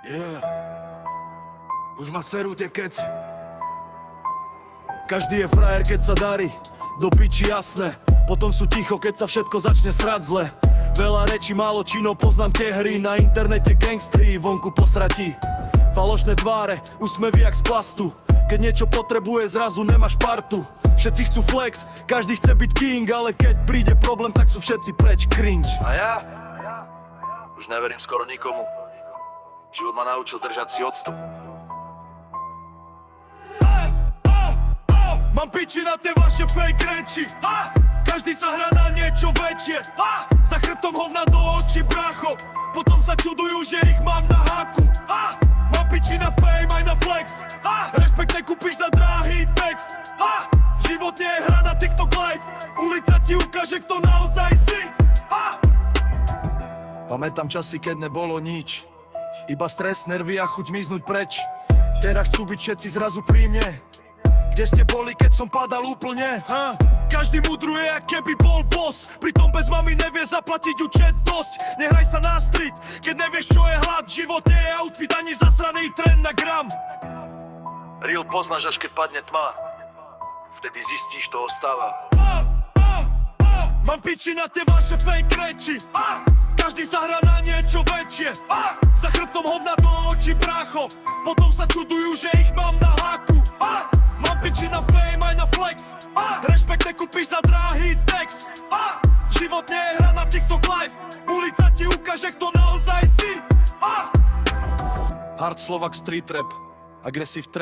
Yeah. Už ma serú tie keci. Každý je frajer, keď sa darí. Do piči jasné. Potom sú ticho, keď sa všetko začne srať zle. Veľa rečí, málo činov, poznám tie hry. Na internete gangstri, vonku posratí. Falošné tváre, úsmevy jak z plastu. Keď niečo potrebuje, zrazu nemáš partu. Všetci chcú flex, každý chce byť king. Ale keď príde problém, tak sú všetci preč, cringe. A ja? Už neverím skoro nikomu. Život ma naučil držať si odstup. Mám piči na tie vaše fake reči. Každý sa hrá na niečo väčšie. Za chrbtom hovna do očí, bracho. Potom sa čudujú, že ich mám na háku. Mám piči na fame aj na flex. Rešpekt nekúpiš za drahý text. Život nie je hra na TikTok live. Ulica ti ukáže, kto naozaj si. Pamätám časy, keď nebolo nič. Iba stres, nervy a chuť miznúť preč. Teraz chcú byť všetci zrazu pri mne. Kde ste boli, keď som padal úplne? Každý mudruje, jak keby bol boss. Pritom bez mami nevie zaplatiť účet dosť. Nehraj sa na street, keď nevieš, čo je hlad. Život nie je outfit, ani zasraný trend na gram. Real poznáš, až keď padne tma. Vtedy zistíš, to ostáva. Mám piči na tie vaše fake reči. Každý sa hrá na niečo väčšie. Za chrbtom hovna do očí, bracho. Potom sa čudujú, že ich mám na háku. Mám piči na fame aj na flex. Rešpekt nekúpiš za drahý text. Život nie je hra na TikTok live. Ulica ti ukáže, kto naozaj si. Hard Slovak street rap. Aggressive trap.